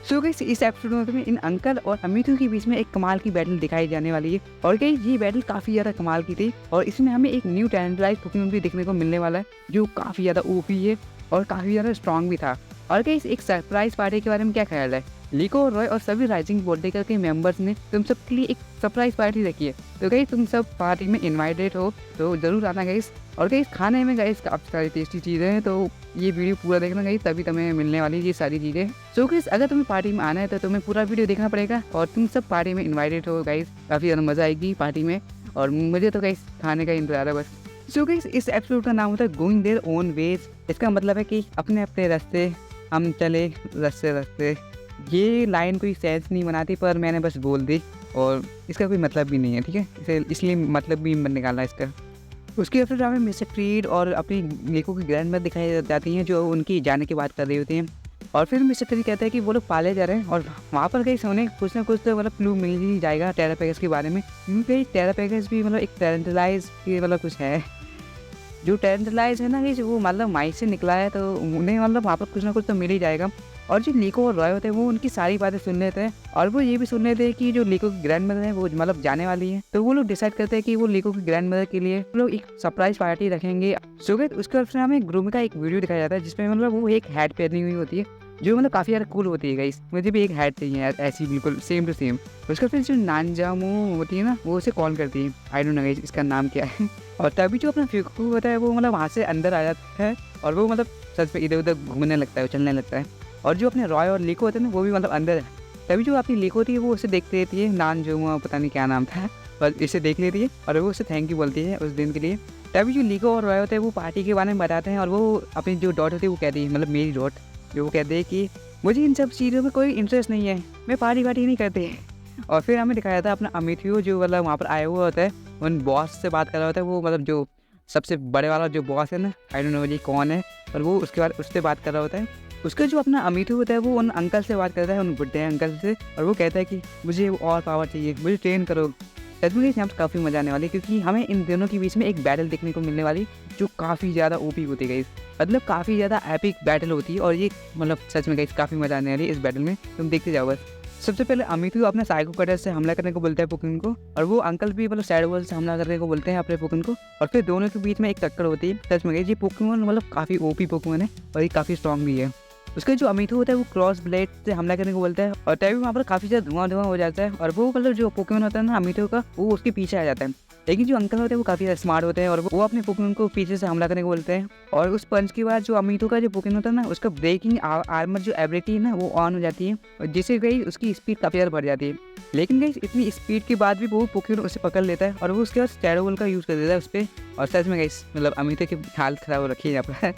So guys इस episode में तुम्हें इन अंकल और अमितू के बीच में एक कमाल की बैटल दिखाई जाने वाली है। और गाइस ये बैटल काफी ज्यादा कमाल की थी और इसमें हमें एक न्यू टैलेंट पोकेमॉन भी देखने को मिलने वाला है जो काफी ज्यादा ओपी है और काफी ज्यादा स्ट्रॉन्ग भी था। और गाइस एक सरप्राइज पार्टी के बारे में क्या ख्याल है? लिको, रॉय और सभी राइजिंग बोल्टेकर के मेंबर्स ने तुम सब के लिए एक सरप्राइज पार्टी रखी है। तो गाइस तुम सब पार्टी में इनवाइटेड हो तो जरूर आना गाइस। और गाइस खाने में गाइस काफी सारी टेस्टी चीजें हैं, तो ये वीडियो पूरा देखना गाइस, तभी तुम्हें मिलने वाली ये सारी चीजें। सो गाइस अगर तुम्हें पार्टी में आना है तो तुम्हें पूरा वीडियो देखना पड़ेगा और तुम सब पार्टी में इनवाइटेड हो गाइस। काफी ज्यादा मजा आएगी पार्टी में और मुझे तो गाइस खाने का इंतजार है बस। सो गाइस इस एपिसोड का नाम होता है गोइंग देयर ओन वेज। इसका मतलब है कि अपने अपने रास्ते हम चले रास्ते रास्ते। ये लाइन कोई सेंस नहीं बनाती पर मैंने बस बोल दी और इसका कोई मतलब भी नहीं है, ठीक है, इसे इसलिए मतलब भी निकाला इसका। उसके बाद हमें मिस्टर फ्रीड और अपनी लिको की ग्रैंड मदर दिखाई जाती हैं जो उनकी जाने की बात कर रही होती हैं। और फिर मिस्टर फ्रीड कहता है कि वो लोग पाले जा रहे हैं और वहाँ पर कहीं सोने कुछ ना कुछ तो मतलब क्लू मिल ही जाएगा टेरापेगस के बारे में, क्योंकि टेरापेगस भी मतलब एक टेरेंटलाइज की मतलब कुछ है। जो टेरेंटलाइज है ना कि वो मतलब माइक से निकला है तो उन्हें मतलब वहाँ पर कुछ ना कुछ तो मिल ही जाएगा। और जो लिको और रॉय होते हैं वो उनकी सारी बातें सुन लेते हैं और वो ये भी सुन लेते हैं कि जो लिको की ग्रैंड मदर है वो मतलब जाने वाली है। तो वो लोग डिसाइड करते हैं कि वो लिको की ग्रैंड मदर के लिए वो लोग एक सरप्राइज पार्टी रखेंगे। सो गाइस उसके बाद फिर हमें ग्रूम का एक वीडियो दिखाया जाता है जिसमें मतलब वो एक हैट पहनी हुई होती है जो मतलब काफ़ी ज़्यादा कूल होती है गाइस। मुझे भी एक हैट चाहिए यार ऐसी बिल्कुल सेम टू सेम। उसका फिर जो नानजामो होती है ना वो उसे कॉल करती है, आई डोंट नो गाइस इसका नाम क्या है। और तभी जो अपना फिकू होता है वो मतलब वहाँ से अंदर आ जाता है और वो मतलब सच में इधर उधर घूमने लगता है, चलने लगता है। और जो अपने रॉय और लिको होते हैं ना वो भी मतलब अंदर है। तभी जो अपनी लिको थी वो उसे देखती रहती है, नान जो पता नहीं क्या नाम था, पर इसे देख लेती है और वो उसे थैंक यू बोलती है उस दिन के लिए। तभी जो लिको और रॉय होते हैं वो पार्टी के बारे में बताते हैं और वो अपनी जो डॉट होती है वो कहती है, मतलब मेरी डॉट जो वो कहते हैं कि मुझे इन सब चीज़ों में कोई इंटरेस्ट नहीं है, मैं पार्टी वार्टी नहीं करते। और फिर हमें दिखाया था अपना अमिथियो जो मतलब वहाँ पर आया हुआ होता है, उन बॉस से बात कर रहा होता है, वो मतलब जो सबसे बड़े वाला जो बॉस है ना, आई डोंट नो ये कौन है, और वो उसके बाद उससे बात कर रहा होता है। उसका जो अपना अमितू होता है वो उन अंकल से बात करता है, उन बुड्ढे अंकल से, और वो कहता है कि मुझे और पावर चाहिए, मुझे ट्रेन करो। सच में यहाँ पर काफ़ी मजा आने वाली क्योंकि हमें इन दोनों के बीच में एक बैटल देखने को मिलने वाली जो काफ़ी ज़्यादा ओपी होती गई, मतलब काफ़ी ज़्यादा एपिक बैटल होती है। और ये मतलब सच में गाइस काफ़ी मजा आने वाली है इस बैटल में, तुम देखते जाओ बस। सबसे पहले अमितू अपने साइको कटर से हमला करने को बोलता है पोकेमॉन को, और वो अंकल भी मतलब सैड वर्ल्ड से हमला करने को बोलते हैं अपने पोकेमॉन को। और फिर दोनों के बीच में एक टक्कर होती है। सच में ये पोकेमॉन मतलब काफ़ी ओपी पोकेमॉन है और ये काफ़ी स्ट्रॉन्ग भी है। उसका जो अमितू होता है वो क्रॉस ब्लेड से हमला करने को बोलता है और तभी वहाँ पर काफ़ी ज़्यादा धुआं हो जाता है और वो मतलब जो पोकेमॉन होता है ना अमितू का वो उसके पीछे आ जाता है। लेकिन जो अंकल होते हैं वो काफ़ी ज़्यादा स्मार्ट होते हैं और वो अपने पोकेमॉन को पीछे से हमला करने को बोलते हैं। और उस पंच के बाद जो अमितू का जो पोकेमॉन होता है ना उसका ब्रेकिंग आर्मर जो एबिलिटी है ना वो ऑन हो जाती है और जिससे गई उसकी स्पीड काफ़ी ज़्यादा बढ़ जाती है। लेकिन गई इतनी स्पीड के बाद भी वो पोकेमॉन उसे पकड़ लेता है और वो उसके बाद शैडो बॉल का यूज़ कर देता है उस पर। और सच में गई मतलब अमितू की हालत ख़राब हो रखी है यहाँ पर।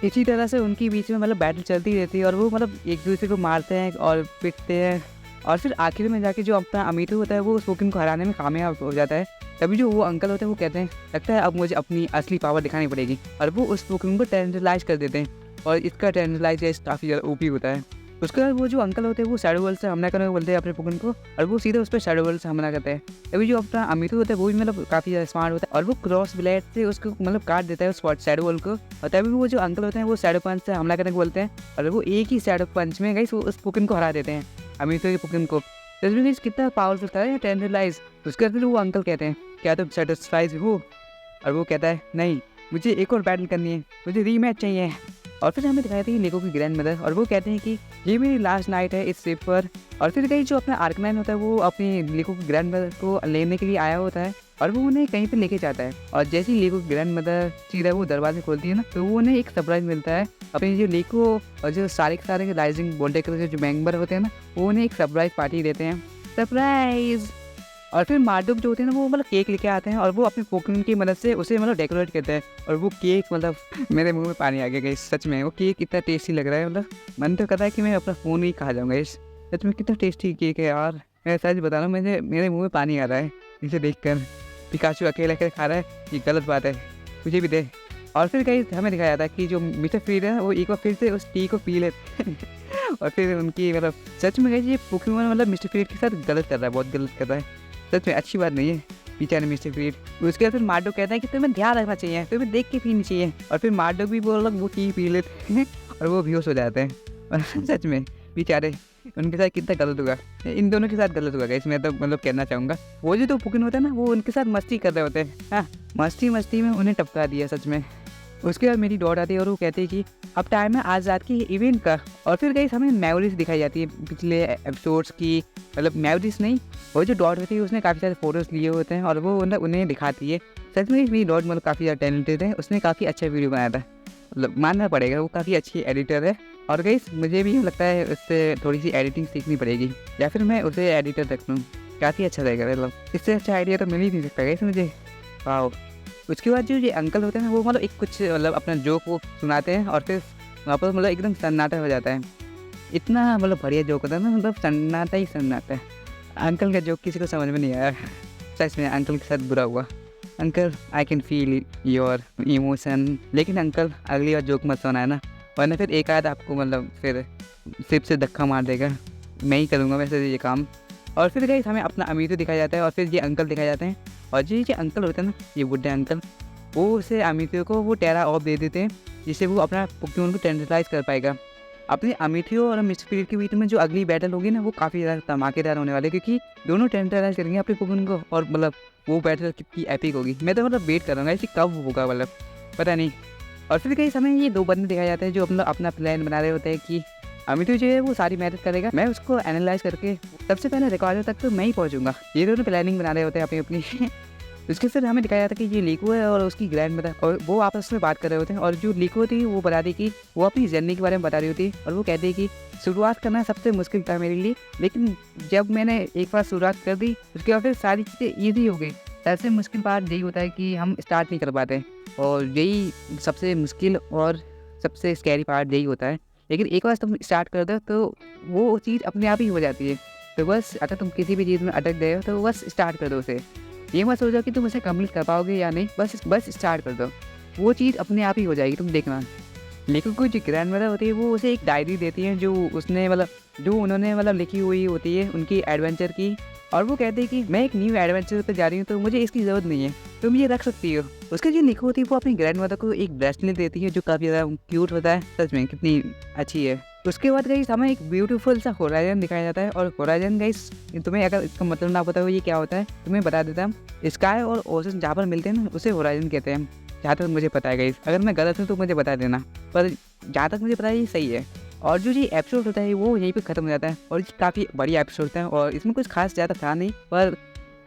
इसी तरह से उनके बीच में मतलब बैटल चलती रहती है और वो मतलब एक दूसरे को मारते हैं और पिटते हैं। और फिर आखिर में जाके जो अपना अमितू होता है वो उस पोकेमॉन को हराने में कामयाब हो जाता है। तभी जो वो अंकल होते हैं वो कहते हैं लगता है अब मुझे अपनी असली पावर दिखानी पड़ेगी, और वो उस पोकेमॉन को टेरेंटलाइज कर देते हैं और इसका टेरेंटलाइज काफ़ी ज़्यादा ओपी होता है। उसके बाद वो जो अंकल होते हैं वो शैडो वर्ल्ड से हमला करने को बोलते हैं अपने पोकेमॉन को और वो सीधे उस पर शैडो वर्ल्ड से हमला करते हैं। तभी जो अपना अमितू होता है वो भी मतलब काफ़ी ज़्यादा स्मार्ट होता है और वो क्रॉस ब्लेड से उसको मतलब काट देता है उस शैडो वर्ल्ड को। और तभी वो जो अंकल होते हैं वो शैडो पंच से हमला करने को बोलते हैं और वो एक ही शैडो पंच में गई उस पोकेमॉन को हरा देते हैं, अमितू के पोकेमॉन को। तभी कितना पावरफुल था या टेरेंटलाइज। उसके बाद वो अंकल कहते हैं क्या तुम सेटिस्फाइड हो, और वो कहता है नहीं मुझे एक और बैटल करनी है, मुझे रीमैच चाहिए। और फिर हमें दिखाई थी लिको की ग्रैंड मदर और वो कहते हैं कि ये मेरी लास्ट नाइट है इस शिप पर। और फिर कहीं जो अपना आर्कमैन होता है वो अपनी लिको की ग्रैंड मदर को लेने के लिए आया होता है और वो उन्हें कहीं पे लेके जाता है। और जैसे ही लिको की ग्रैंड मदर सीधा वो दरवाजे खोलती है ना तो वो उन्हें एक सरप्राइज मिलता है। अपनी जो लिको और जो सारे के सारे राइजिंग बोल्टेकर के जो मेंबर होते हैं ना वो उन्हें एक सरप्राइज पार्टी देते हैं, सरप्राइज। और फिर मार्डुक जो होते हैं ना वो मतलब केक लेके आते हैं और वो अपने पोकेमॉन की मदद से उसे मतलब डेकोरेट करते हैं। और वो केक मतलब मेरे मुंह में पानी आ गया गाइस, सच में वो केक इतना टेस्टी लग रहा है, मतलब मन तो करता है कि मैं अपना फ़ोन ही खा जाऊँगा। इस सच में कितना टेस्टी केक है यार, मैं सच बता रहा हूँ, मेरे मुँह में पानी आ रहा है इसे देख कर। पिकाचू अकेला अकेले खा रहा है, ये गलत बात है, मुझे भी दे। और फिर गाइस हमें दिखाया था कि जो मिस्टर फ्रीड है वो एक बार फिर से उस टी को पी लेते हैं और फिर उनकी मतलब सच में गाइस ये पोकेमॉन मतलब मिस्टर फ्रीड के साथ गलत कर रहा है, बहुत गलत कर रहा है, सच में अच्छी बात नहीं है बेचारे मिस्टर फ्रीड। उसके बाद फिर मार्डोक कहता है कि तुम्हें ध्यान रखना चाहिए, तुम्हें देख के पीनी चाहिए। और फिर मार्डोक भी बोल वो टी पी लेते हैं और वो बेहोश हो जाते हैं और सच में बेचारे उनके साथ कितना गलत हुआ, इन दोनों के साथ गलत हुआ गाइस, मैं तो मतलब कहना चाहूँगा। वो जो 2 पुकिन होते हैं ना, वो उनके साथ मस्ती कर रहे होते हैं। हाँ, मस्ती में उन्हें टपका दिया सच में। उसके बाद मेरी डॉट आती है और वो कहती है कि अब टाइम है आज रात की इवेंट का। और फिर गाइस हमें मेमोरीज दिखाई जाती है पिछले एपिसोड्स की, मतलब मेमोरीज नहीं, वो जो डॉट होती है उसने काफ़ी सारे फोटोज़ लिए होते हैं और वो मतलब उन्हें दिखाती है। सच में मेरी डॉट मतलब काफ़ी ज़्यादा टैलेंटेड है, उसने काफ़ी अच्छा वीडियो बनाया था, मतलब मानना पड़ेगा, वो काफ़ी अच्छी एडिटर है। और गाइस मुझे भी लगता है उससे थोड़ी सी एडिटिंग सीखनी पड़ेगी, या फिर मैं उसे एडिटर रख लूँ, काफ़ी अच्छा रहेगा। मतलब इससे अच्छा आइडिया तो मिल ही नहीं सकता गाइस मुझे। वाओ। उसके बाद जो ये अंकल होते हैं ना, वो मतलब एक कुछ मतलब अपना जोक वो सुनाते हैं और फिर वापस मतलब एकदम सन्नाटा हो जाता है। इतना मतलब बढ़िया जोक होता है ना, मतलब सन्नाटा ही सन्नाटा है। अंकल का जोक किसी को समझ में नहीं आया। सच में अंकल के साथ बुरा हुआ। Uncle I can feel your emotion, लेकिन अंकल अगली बार जोक मत सुनाए ना, वरना फिर एक आध आपको मतलब फिर सिर्फ से धक्का मार देगा। मैं ही करूँगा वैसे ये काम। और फिर गाइस हमें अपना अमीर दिखाया जाता है और फिर ये अंकल दिखाए जाते हैं। और ये अंकल होते हैं ना, ये बुढ़े अंकल, वो उसे अमीर को वो टेरा ऑफ दे देते हैं, जिससे वो अपना पोकेमॉन को टेंडराइज कर पाएगा। अपने अमिथियो और मिस्टर स्पिरिट के बीच में जो अगली बैटल होगी ना, वो काफ़ी ज़्यादा धमाकेदार होने वाली है, क्योंकि दोनों टेंडराइज करेंगे अपने पोकेमॉन को। और मतलब वो बैटल कितनी एपिक होगी, मैं तो मतलब वेट कर रहा हूँ ऐसी कब होगा, मतलब पता नहीं। और फिर कई समय ये 2 बंदे दिखाए जाते हैं जो अपना अपना प्लान बना रहे होते हैं कि अमितो जो है वो सारी मेहनत करेगा, मैं उसको एनालाइज करके सबसे पहले रिकॉर्डर तक तो मैं ही पहुंचूंगा। ये दोनों प्लानिंग बना रहे होते हैं अपनी अपनी। उसके फिर हमें दिखाया जाता है कि ये लीको है और उसकी ग्रैंड मदर, और वो आपस में बात कर रहे होते हैं। और जो लीको थी वो बता दी कि वो अपनी जर्नी के बारे में बता रही होती है, और वो कहती है कि शुरुआत करना सबसे मुश्किल था मेरे लिए, लेकिन जब मैंने एक बार शुरुआत कर दी उसके बाद फिर सारी चीज़ें ईजी हो गई। सबसे मुश्किल पार्ट यही होता है कि हम स्टार्ट नहीं कर पाते, और यही सबसे मुश्किल और सबसे स्कैरी पार्ट यही होता है। लेकिन एक बार तुम स्टार्ट कर दो तो वो चीज़ अपने आप ही हो जाती है। तो बस अगर तुम किसी भी चीज़ में अटक गए हो तो बस स्टार्ट कर दो उसे। ये मत सोचो कि तुम उसे कंप्लीट कर पाओगे या नहीं, बस स्टार्ट कर दो, वो चीज़ अपने आप ही हो जाएगी, तुम देखना। लेकिन कोई जो ग्रैंड मदर होती है वो उसे एक डायरी देती है जो उसने मतलब जो उन्होंने मतलब लिखी हुई होती है उनकी एडवेंचर की। और वो कहते हैं कि मैं एक न्यू एडवेंचर पर जा रही हूँ तो मुझे इसकी ज़रूरत नहीं है, तुम ये रख सकती हो। उसके जो लिखी होती है वो अपनी ग्रैंड मदर को एक ब्रेसलेट देती है जो काफ़ी ज़्यादा क्यूट होता है, सच में कितनी अच्छी है। उसके बाद गाइस हमें एक ब्यूटीफुल सा होराइजन दिखाया जाता है। और होराइजन गाइस, तुम्हें अगर इसका मतलब ना पता हो ये क्या होता है, तुम्हें बता देता हूँ। स्काई और ओशन जहाँ पर मिलते हैं ना, उसे होराइजन कहते हैं, जहाँ तक मुझे पता है गाइस। अगर मैं गलत हूँ तो मुझे बता देना, पर जहाँ तक मुझे पता है ये सही है। और जो ये एपिसोड होता है वो यहीं पे ख़त्म हो जाता है, और ये काफ़ी बढ़िया एपिसोड होता है, और इसमें कुछ खास ज़्यादा था नहीं। पर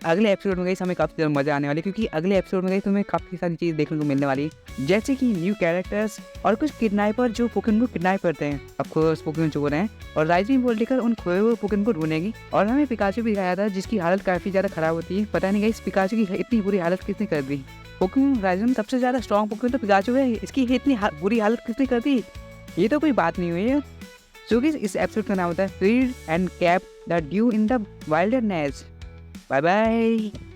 अगले एपिसोड में गई हमें काफ़ी ज़्यादा मज़ा आने वाली है, क्योंकि अगले एपिसोड में गई तुम्हें काफ़ी सारी चीज़ देखने को मिलने वाली है, जैसे कि न्यू कैरेक्टर्स और कुछ किडनैपर जो पोकेमॉन को किडनैप करते हैं। अब कोर्स पोकेमॉन चोर हैं, और राइजिंग बोल लेकर उन खोए हुए पोकेमॉन को ढूंढेगी। और हमें पिकाचू भी दिखाया था जिसकी हालत काफ़ी ज़्यादा ख़राब होती है। पता नहीं गई इस पिकाचू की इतनी बुरी हालत किसने कर दी। पोकेमॉन राइजिंग में सबसे ज़्यादा स्ट्रॉन्ग पोकेमॉन तो पिकाचू है, इसकी इतनी बुरी हालत किसने कर दी, ये तो कोई बात नहीं हुई है। सो गाइस इस एपिसोड का नाम होता है read and cap the due in the wilderness. Bye bye.